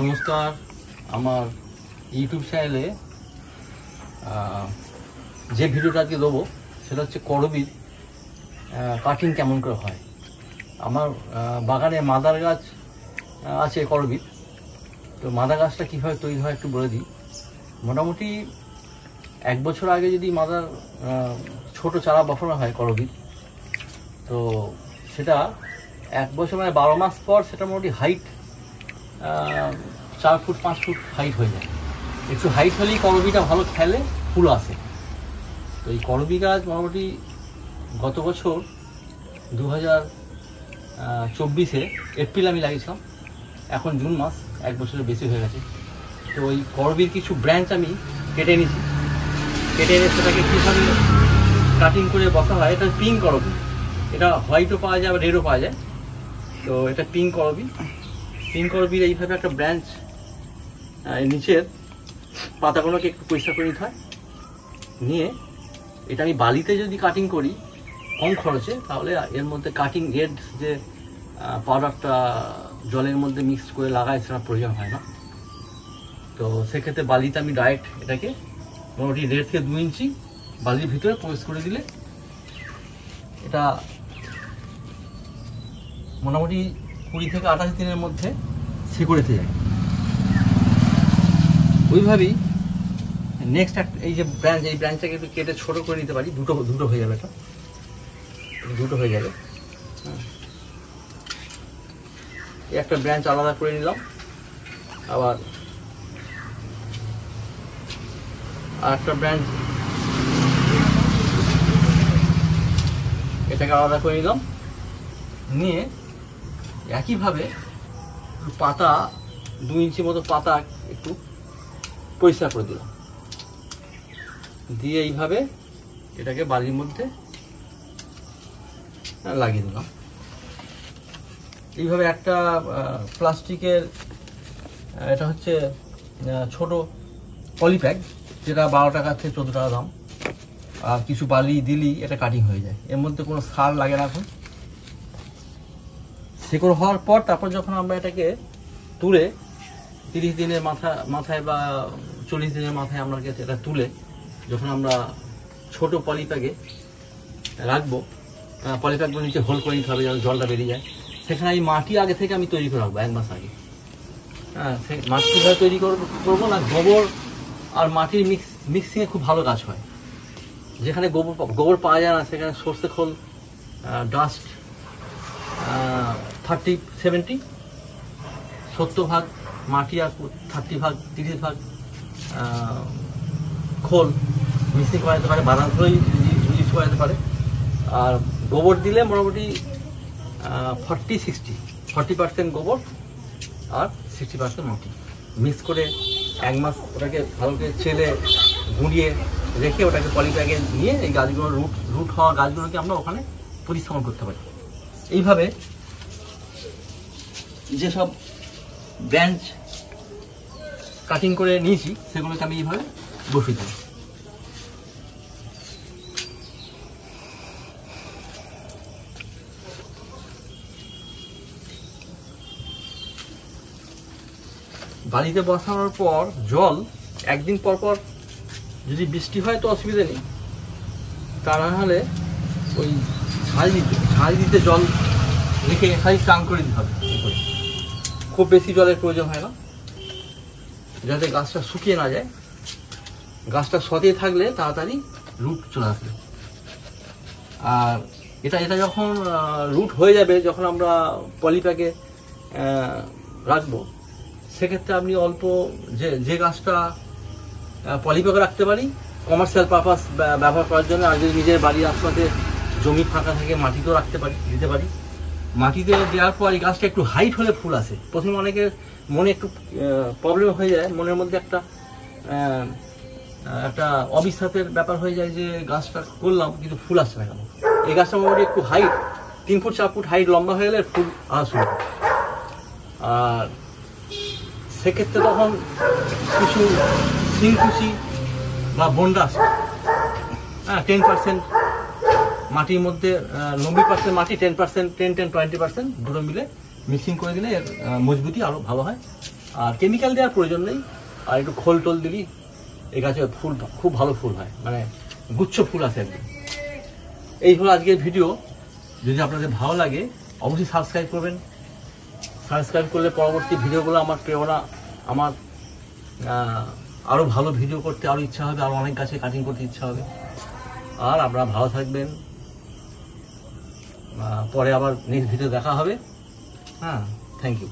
নমস্কার, আমার ইউটিউব চ্যানেলে যে ভিডিওটা আজকে দেবো সেটা হচ্ছে করবীর কাটিং কেমন করে হয়। আমার বাগানে মাদার গাছ আছে করবীর। তো মাদার গাছটা কীভাবে তৈরি হয় একটু বলে দিই। মোটামুটি 1 বছর আগে যদি মাদার ছোট চারা বসানো হয় করবীর, তো সেটা 1 বছর মানে 12 মাস পর সেটা মোটামুটি হাইট 4 ফুট 5 ফুট হাইট হয়ে যায়। একটু হাইট হলেই করবীটা ভালো খেলে ফুল আসে। তো এই করবী গাছ মোটামুটি গত বছর 2024-এ এপ্রিল আমি লাগিয়েছিলাম, এখন জুন মাস, 1 বছরের বেশি হয়ে গেছে। তো ওই করবীর কিছু ব্রাঞ্চ আমি কেটে নিয়েছি। কেটে এনে সেটাকে কীভাবে কাটিং করে বসা হয়, এটা পিঙ্ক করবী। এটা হোয়াইটও পাওয়া যায়, আবার রেডও পাওয়া যায়। তো এটা পিঙ্ক করবী। পিঙ্ক করবীর এইভাবে একটা ব্রাঞ্চ নিচের পাতাগুলোকে একটু পরিষ্কার করে নিতে হয়। নিয়ে এটা আমি বালিতে যদি কাটিং করি কম খরচে, তাহলে এর মধ্যে কাটিং রেড যে পাউডারটা জলের মধ্যে মিক্স করে লাগায় সেটা প্রয়োজন হয় না। তো সেক্ষেত্রে বালিতে আমি ডাইরেক্ট এটাকে মোটামুটি 1.5 থেকে 2 ইঞ্চি বালির ভিতরে প্রবেশ করে দিলে এটা মোটামুটি 20 থেকে 28 দিনের মধ্যে শিকড়েতে যায়। ওইভাবেই নেক্সট এই যে ব্রাঞ্চ, এই ব্রাঞ্চটাকে একটু কেটে ছোটো করে নিতে পারি। দুটো হয়ে যাবে, এটা দুটো হয়ে যাবে। এই একটা ব্রাঞ্চ আলাদা করে নিলাম, আবার আর একটা ব্রাঞ্চ এটাকে আলাদা করে নিলাম। নিয়ে একইভাবে পাতা 2 ইঞ্চি মতো পাতা একটু পরিষ্কার করে দিলাম, দিয়ে এইভাবে এটাকে বালির মধ্যে লাগিয়ে দিলাম। এইভাবে একটা প্লাস্টিকের, এটা হচ্ছে ছোট পলিপ্যাক, যেটা 12 টাকা থেকে 14 টাকা দাম। আর কিছু বালি দিলেই এটা কাটিং হয়ে যায়। এর মধ্যে কোনো সার লাগে না। এখন শিকড় হওয়ার পর তারপর যখন আমরা এটাকে তুলে 30 দিনের মাথায় বা 40 দিনের মাথায় আমরা এটা তুলে যখন আমরা ছোট পলিপ্যাকে রাখবো, পলিপ্যাকগুলো নিচে হোল করে নিতে হবে যেন জলটা বেরিয়ে যায়। সেখানে এই মাটি আগে থেকে আমি তৈরি করে রাখবো 1 মাস আগে। সেই মাটি কীভাবে তৈরি করবো না, গোবর আর মাটির মিক্সিংয়ে খুব ভালো কাজ হয়। যেখানে গোবর পাওয়া যায় না সেখানে সর্ষে খোল, ডাস্ট 30-70, 70 ভাগ মাটি আর 30 ভাগ খোল মিক্সিং করা যেতে পারে, বাদাম খোলই ইউজ করা যেতে পারে। আর গোবর দিলে মোটামুটি 40% গোবর আর 60% মাটি মিক্স করে 1 মাস ওটাকে ভালো করে ছেলে গুঁড়িয়ে রেখে ওটাকে পলিব্যাগে নিয়ে এই গাছগুলো রুট হওয়া গাছগুলোকে আমরা ওখানে প্রতিস্থাপন করতে পারি। এইভাবে যেসব ব্রাঞ্চ কাটিং করে নিয়েছি সেগুলোকে আমি এইভাবে বসিয়ে দিই। বালিতে বসানোর পর জল 1 দিন পর পর যদি বৃষ্টি হয় তো অসুবিধা নেই, তা না হলে ওই ঝাল দিতে জল রেখে খালি স্নান করে দিতে হবে। খুব বেশি জলের প্রয়োজন হয় না, যাতে গাছটা শুকিয়ে না যায়। গাছটা সতেজ থাকলে তাড়াতাড়ি রুট চলে আসবে। আর এটা যখন রুট হয়ে যাবে, যখন আমরা পলিপ্যাকে রাখবো, সেক্ষেত্রে আপনি অল্প যে গাছটা পলিপ্যাকে রাখতে পারি কমার্শিয়াল পারপাস ব্যবহার করার জন্য, আর যদি নিজের বাড়ির আশপাশে জমি ফাঁকা থাকে মাটিতেও দিতে পারি। মাটিতে দেওয়ার পর এই গাছটা একটু হাইট হলে ফুল আসে। প্রথমে অনেকের মনে একটু প্রবলেম হয়ে যায়, মনের মধ্যে একটা অবিশ্বাসের ব্যাপার হয়ে যায় যে গাছটা করলাম কিন্তু ফুল আসছে না কেন। এই গাছটা মোটামুটি একটু হাইট 3 ফুট 4 ফুট হাইট লম্বা হয়ে গেলে ফুল আসা শুরু হয়। আর সেক্ষেত্রে তখন কিছু শিংকুচি বা বন্ডাস 10% মাটির মধ্যে 90% মাটি, 10% 20% দুটো মিলে মিক্সিং করে দিলে এর মজবুতি আরও ভালো হয়। আর কেমিক্যাল দেওয়ার প্রয়োজন নেই, আর একটু খোল টোল দিলি এই গাছে ফুল খুব ভালো ফুল হয়, মানে গুচ্ছ ফুল আসে একদম। এই হলো আজকের ভিডিও। যদি আপনাদের ভালো লাগে অবশ্যই সাবস্ক্রাইব করবেন। সাবস্ক্রাইব করলে পরবর্তী ভিডিওগুলো আমার প্রেরণা, আমার আরও ভালো ভিডিও করতে আরও ইচ্ছা হবে, আরও অনেক গাছে কাটিং করতে ইচ্ছা হবে। আর আপনারা ভালো থাকবেন, পরে আবার নেক্সট ভিডিও দেখা হবে। হ্যাঁ, থ্যাংক ইউ।